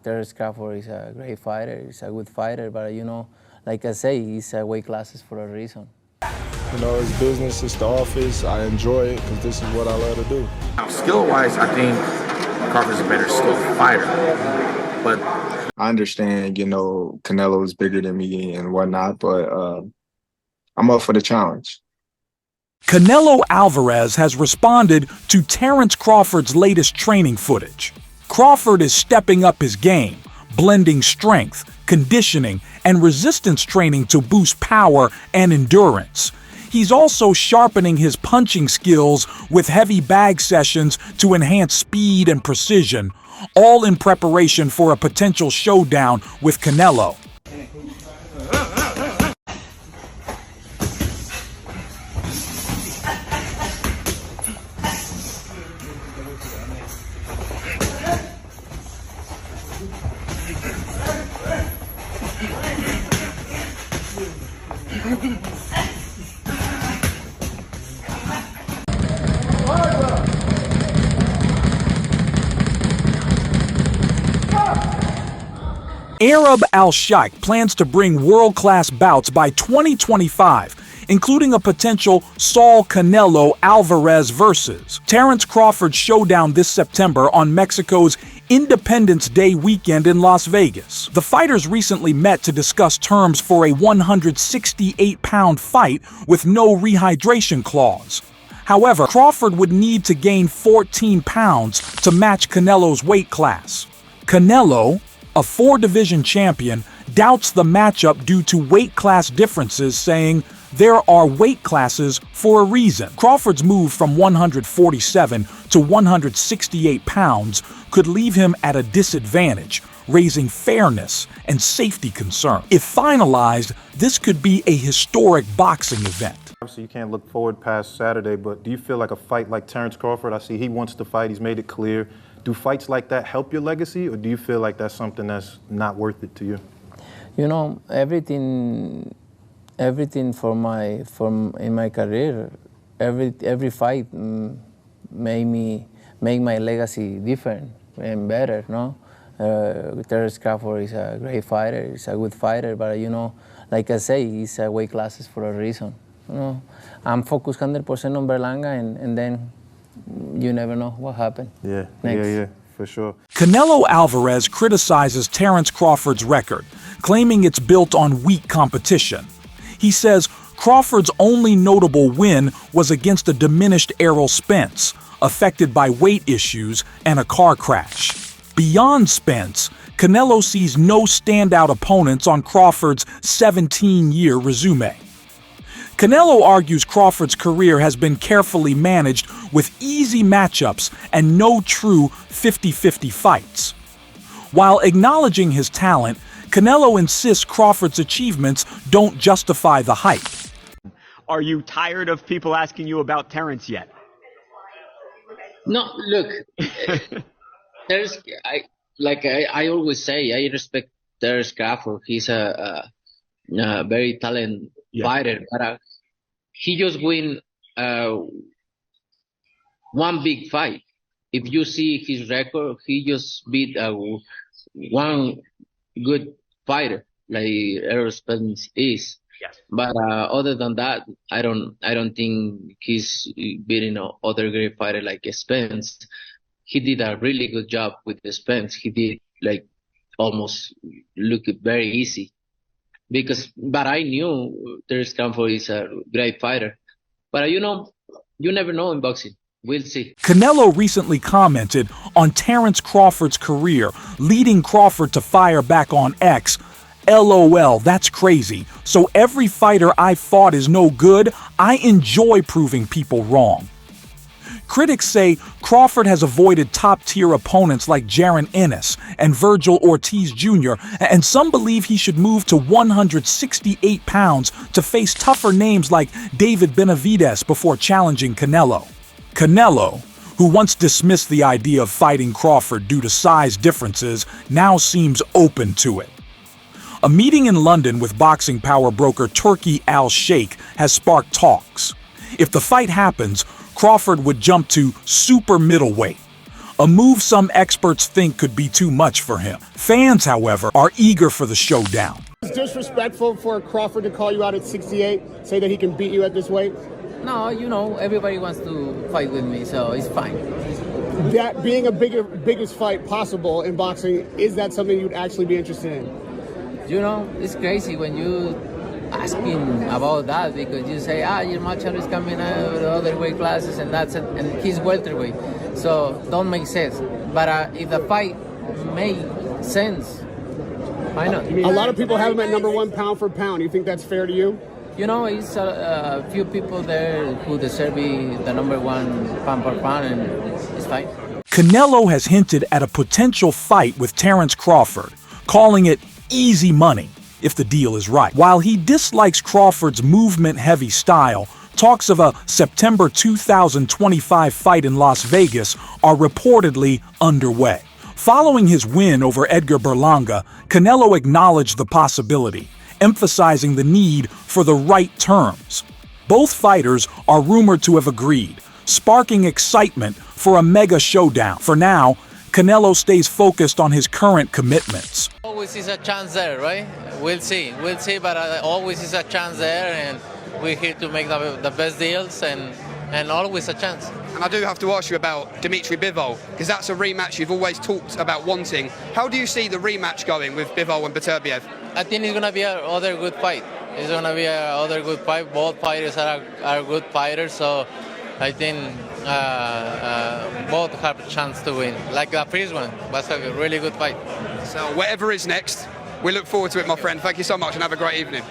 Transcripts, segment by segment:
Terence Crawford is a great fighter, he's a good fighter, but like I say, he's weight classes for a reason. It's business, it's the office. I enjoy it because this is what I love to do. Now, skill-wise, I think Crawford's a better skilled fighter, but I understand, Canelo is bigger than me and whatnot, but I'm up for the challenge. Canelo Alvarez has responded to Terence Crawford's latest training footage. Crawford is stepping up his game, blending strength, conditioning, and resistance training to boost power and endurance. He's also sharpening his punching skills with heavy bag sessions to enhance speed and precision, all in preparation for a potential showdown with Canelo. Arab Al-Sheikh plans to bring world-class bouts by 2025, including a potential Saul Canelo Alvarez versus Terence Crawford showdown this September on Mexico's Independence Day weekend in Las Vegas. The fighters recently met to discuss terms for a 168-pound fight with no rehydration clause. However, Crawford would need to gain 14 pounds to match Canelo's weight class. Canelo, a four-division champion, doubts the matchup due to weight class differences, saying, "There are weight classes for a reason." Crawford's move from 147 to 168 pounds could leave him at a disadvantage, raising fairness and safety concerns. If finalized, this could be a historic boxing event. Obviously, you can't look forward past Saturday, but do you feel like a fight like Terence Crawford, I see he wants to fight, he's made it clear. Do fights like that help your legacy, or do you feel like that's something that's not worth it to you? Everything in my career, every fight make my legacy different and better, no? Terence Crawford is a great fighter, he's a good fighter, but like I say, he's weight classes for a reason. I'm focused 100% on Berlanga, and then you never know what happened. Yeah, for sure. Canelo Alvarez criticizes Terence Crawford's record, claiming it's built on weak competition. He says Crawford's only notable win was against a diminished Errol Spence, affected by weight issues and a car crash. Beyond Spence, Canelo sees no standout opponents on Crawford's 17-year resume. Canelo argues Crawford's career has been carefully managed with easy matchups and no true 50-50 fights. While acknowledging his talent, Canelo insists Crawford's achievements don't justify the hype. Are you tired of people asking you about Terence yet? No, look, I always say, I respect Terence Crawford. He's a very talented fighter, but he just win one big fight. If you see his record, he just beat one good fighter like Errol Spence is. Yes. But other than that, I don't think he's beating other great fighter like Spence. He did a really good job with Spence. He did almost look very easy. But I knew Terence Crawford is a great fighter. But you never know in boxing. We'll see. Canelo recently commented on Terence Crawford's career, leading Crawford to fire back on X. LOL, that's crazy. So every fighter I fought is no good. I enjoy proving people wrong. Critics say Crawford has avoided top-tier opponents like Jaron Ennis and Virgil Ortiz Jr., and some believe he should move to 168 pounds to face tougher names like David Benavidez before challenging Canelo. Canelo, who once dismissed the idea of fighting Crawford due to size differences, now seems open to it. A meeting in London with boxing power broker Turki Al-Sheikh has sparked talks. If the fight happens, Crawford would jump to super middleweight, a move some experts think could be too much for him. Fans, however, are eager for the showdown. It's disrespectful for Crawford to call you out at 68, say that he can beat you at this weight? No, you know, everybody wants to fight with me, so it's fine. That being a biggest fight possible in boxing, is that something you'd actually be interested in? You know, it's crazy when you asking about that, because you say, your matchup is coming out of the other weight classes, and that's it, and he's welterweight, so don't make sense. But if the fight makes sense, why not? A lot of people have him at #1 pound for pound. You think that's fair to you? You know, it's a few people there who deserve be the #1 pound per pound, and it's fine. Canelo has hinted at a potential fight with Terence Crawford, calling it easy money if the deal is right. While he dislikes Crawford's movement-heavy style, talks of a September 2025 fight in Las Vegas are reportedly underway. Following his win over Edgar Berlanga, Canelo acknowledged the possibility, emphasizing the need for the right terms. Both fighters are rumored to have agreed, sparking excitement for a mega showdown. For now, Canelo stays focused on his current commitments. Always is a chance there, right? We'll see, but always is a chance there, and we're here to make the best deals, and always a chance. And I do have to ask you about Dimitri Bivol, because that's a rematch you've always talked about wanting. How do you see the rematch going with Bivol and Beterbiev? I think it's going to be another good fight. It's going to be another good fight. Both fighters are good fighters, so I think both have a chance to win. Like the first one was a really good fight. So whatever is next, we look forward to it, my friend. Thank you so much and have a great evening.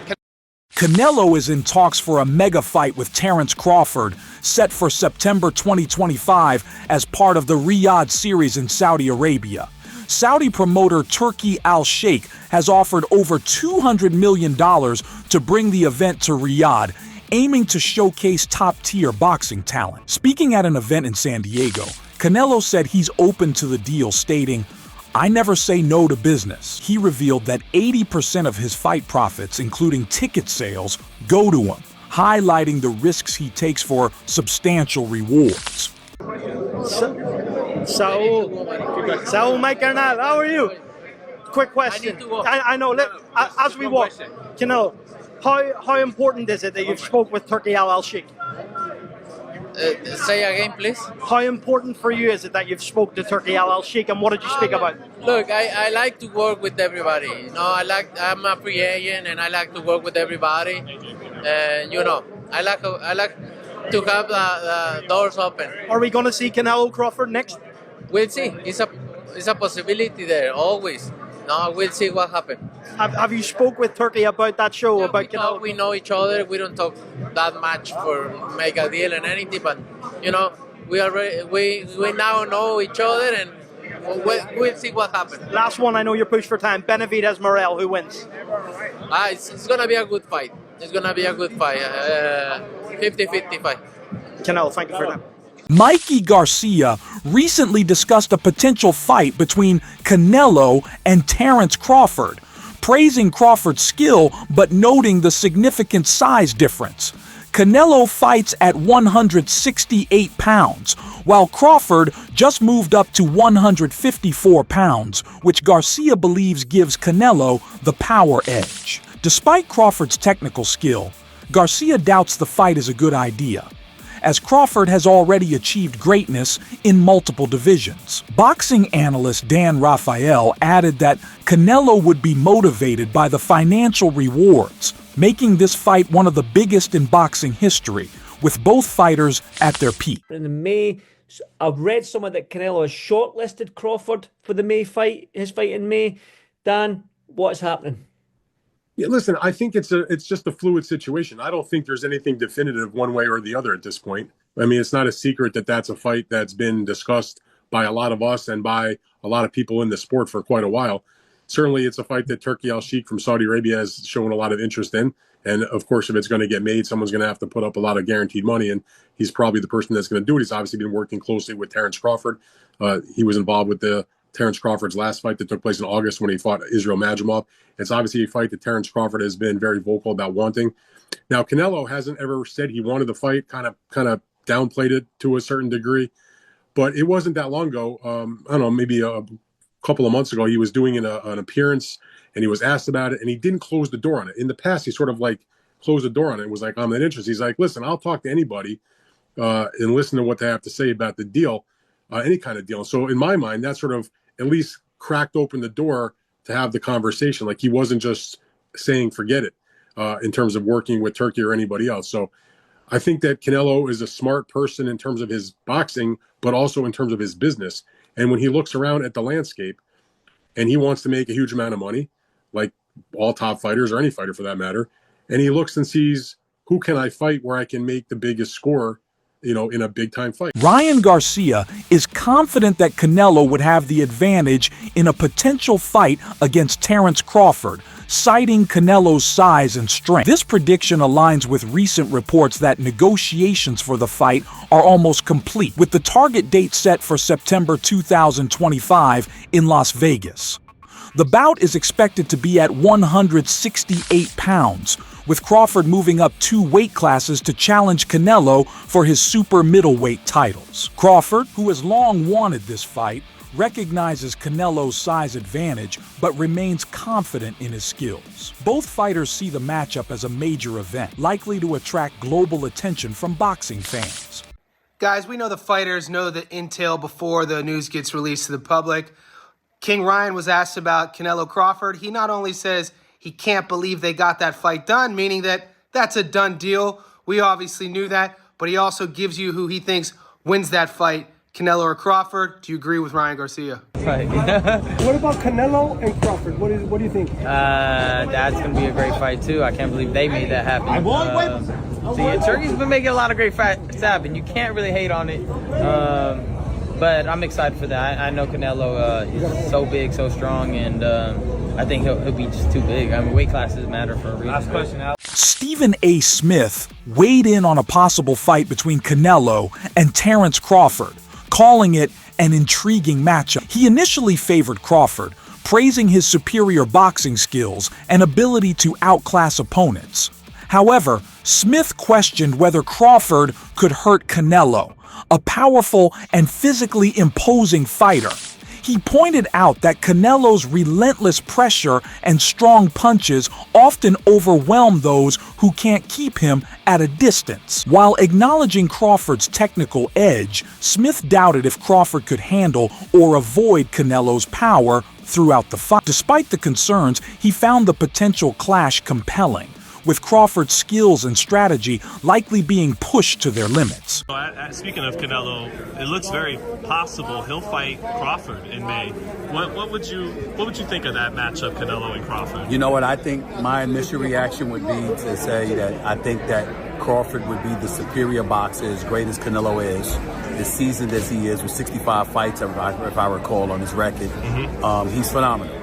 Canelo is in talks for a mega fight with Terence Crawford, set for September 2025 as part of the Riyadh series in Saudi Arabia. Saudi promoter Turki Al-Sheikh has offered over $200 million to bring the event to Riyadh, aiming to showcase top-tier boxing talent. Speaking at an event in San Diego, Canelo said he's open to the deal, stating, "I never say no to business." He revealed that 80% of his fight profits, including ticket sales, go to him, highlighting the risks he takes for substantial rewards. Saul, my carnal, how are you? Quick question. I know, as we walk, Canelo, how important is it that you've spoke with Turki Al-Sheikh? Say again, please. How important for you is it that you've spoke to Turki Al-Sheikh, and what did you speak about? Look, I like to work with everybody. You know, I'm a free agent, and I like to work with everybody. And you know, I like to have the doors open. Are we going to see Canelo Crawford next? We'll see. It's a possibility there always. No, we'll see what happens. Have you spoke with Turki about that show? Yeah, about Canelo? We know each other. We don't talk that much for make a deal and anything, but you know, we now know each other, and we'll see what happens. Last one, I know you're pushed for time. Benavidez Morel, who wins? It's gonna be a good fight. It's gonna be a good fight. 50-50 fight. Canelo, thank you for that. Mikey Garcia recently discussed a potential fight between Canelo and Terence Crawford, praising Crawford's skill but noting the significant size difference. Canelo fights at 168 pounds, while Crawford just moved up to 154 pounds, which Garcia believes gives Canelo the power edge. Despite Crawford's technical skill, Garcia doubts the fight is a good idea, as Crawford has already achieved greatness in multiple divisions. Boxing analyst Dan Rafael added that Canelo would be motivated by the financial rewards, making this fight one of the biggest in boxing history, with both fighters at their peak. In May, I've read somewhere that Canelo has shortlisted Crawford for the May fight, his fight in May. Dan, what's happening? Yeah, listen, I think it's just a fluid situation. I don't think there's anything definitive one way or the other at this point. I mean, it's not a secret that that's a fight that's been discussed by a lot of us and by a lot of people in the sport for quite a while. Certainly, it's a fight that Turki Al-Sheikh from Saudi Arabia has shown a lot of interest in. And of course, if it's going to get made, someone's going to have to put up a lot of guaranteed money. And he's probably the person that's going to do it. He's obviously been working closely with Terence Crawford. He was involved with Terence Crawford's last fight that took place in August when he fought Israel Madrimov. It's obviously a fight that Terence Crawford has been very vocal about wanting. Now, Canelo hasn't ever said he wanted the fight, kind of downplayed it to a certain degree. But it wasn't that long ago. I don't know, maybe a couple of months ago, he was doing an appearance and he was asked about it and he didn't close the door on it. In the past, he sort of like closed the door on it and was like, I'm not interested. He's like, listen, I'll talk to anybody and listen to what they have to say about the deal, any kind of deal. So in my mind, that sort of at least cracked open the door to have the conversation. Like he wasn't just saying, forget it, in terms of working with Turkey or anybody else. So I think that Canelo is a smart person in terms of his boxing, but also in terms of his business. And when he looks around at the landscape and he wants to make a huge amount of money, like all top fighters or any fighter for that matter, and he looks and sees, who can I fight where I can make the biggest score, in a big time fight. Ryan Garcia is confident that Canelo would have the advantage in a potential fight against Terence Crawford, citing Canelo's size and strength. This prediction aligns with recent reports that negotiations for the fight are almost complete, with the target date set for September 2025 in Las Vegas. The bout is expected to be at 168 pounds, with Crawford moving up 2 weight classes to challenge Canelo for his super middleweight titles. Crawford, who has long wanted this fight, recognizes Canelo's size advantage, but remains confident in his skills. Both fighters see the matchup as a major event, likely to attract global attention from boxing fans. Guys, we know the fighters know the intel before the news gets released to the public. King Ryan was asked about Canelo Crawford. He not only says he can't believe they got that fight done, meaning that that's a done deal. We obviously knew that, but he also gives you who he thinks wins that fight, Canelo or Crawford. Do you agree with Ryan Garcia? Right. What about Canelo and Crawford? What do you think? That's going to be a great fight, too. I can't believe they made that happen. Turkey's been making a lot of great fights happen. You can't really hate on it. But I'm excited for that. I know Canelo is so big, so strong, and I think he'll be just too big. I mean, weight classes matter for a reason. Last question, Al. Stephen A. Smith weighed in on a possible fight between Canelo and Terence Crawford, calling it an intriguing matchup. He initially favored Crawford, praising his superior boxing skills and ability to outclass opponents. However, Smith questioned whether Crawford could hurt Canelo, a powerful and physically imposing fighter. He pointed out that Canelo's relentless pressure and strong punches often overwhelm those who can't keep him at a distance. While acknowledging Crawford's technical edge, Smith doubted if Crawford could handle or avoid Canelo's power throughout the fight. Despite the concerns, he found the potential clash compelling, with Crawford's skills and strategy likely being pushed to their limits. Speaking of Canelo, it looks very possible he'll fight Crawford in May. What would you think of that matchup, Canelo and Crawford? You know what, I think my initial reaction would be to say that I think that Crawford would be the superior boxer, as great as Canelo is, as seasoned as he is, with 65 fights, if I recall, on his record. He's phenomenal.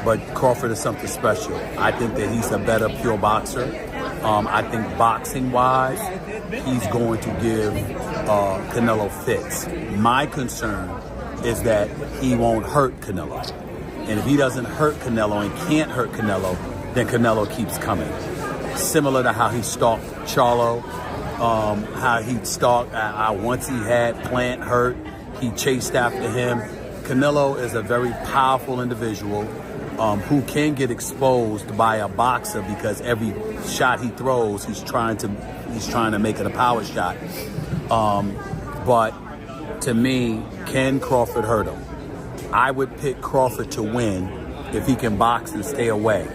But Crawford is something special. I think that he's a better pure boxer. I think boxing-wise, he's going to give Canelo fits. My concern is that he won't hurt Canelo. And if he doesn't hurt Canelo and can't hurt Canelo, then Canelo keeps coming. Similar to how he stalked Charlo, how he stalked, once he had Plant hurt, he chased after him. Canelo is a very powerful individual who can get exposed by a boxer because every shot he throws, he's trying to make it a power shot. But to me, can Crawford hurt him? I would pick Crawford to win if he can box and stay away.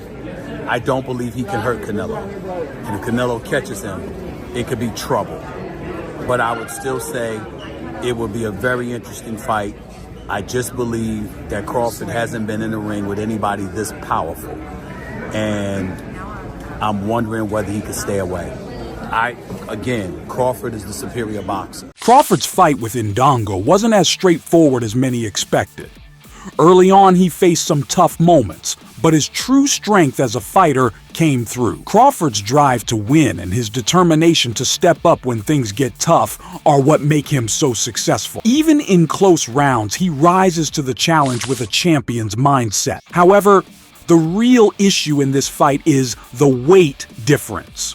I don't believe he can hurt Canelo. And if Canelo catches him, it could be trouble. But I would still say it would be a very interesting fight. I just believe that Crawford hasn't been in the ring with anybody this powerful. And I'm wondering whether he could stay away. Again, Crawford is the superior boxer. Crawford's fight with Ndongo wasn't as straightforward as many expected. Early on, he faced some tough moments, but his true strength as a fighter came through. Crawford's drive to win and his determination to step up when things get tough are what make him so successful. Even in close rounds, he rises to the challenge with a champion's mindset. However, the real issue in this fight is the weight difference.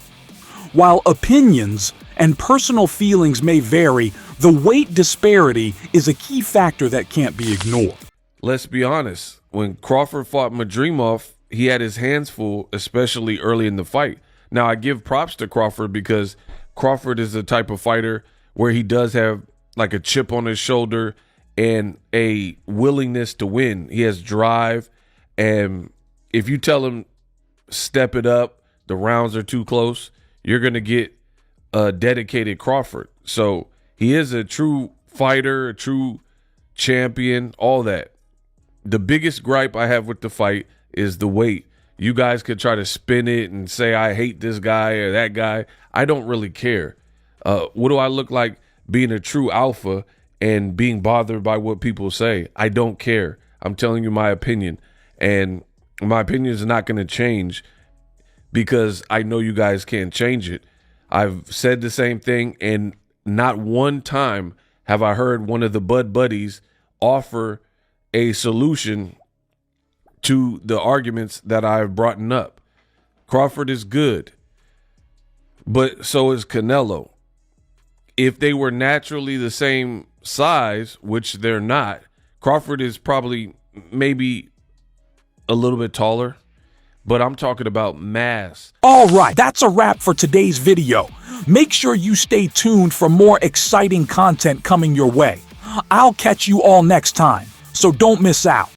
While opinions and personal feelings may vary, the weight disparity is a key factor that can't be ignored. Let's be honest. When Crawford fought Madrimov, he had his hands full, especially early in the fight. Now, I give props to Crawford because Crawford is the type of fighter where he does have like a chip on his shoulder and a willingness to win. He has drive, and if you tell him step it up, the rounds are too close, you're going to get a dedicated Crawford. So he is a true fighter, a true champion, all that. The biggest gripe I have with the fight is the weight. You guys could try to spin it and say I hate this guy or that guy. I don't really care. What do I look like being a true alpha and being bothered by what people say? I don't care. I'm telling you my opinion. And my opinion is not going to change because I know you guys can't change it. I've said the same thing, and not one time have I heard one of the Bud Buddies offer a solution to the arguments that I've brought up. Crawford is good, but so is Canelo. If they were naturally the same size, which they're not, Crawford is probably maybe a little bit taller, but I'm talking about mass. All right, that's a wrap for today's video. Make sure you stay tuned for more exciting content coming your way. I'll catch you all next time, so don't miss out.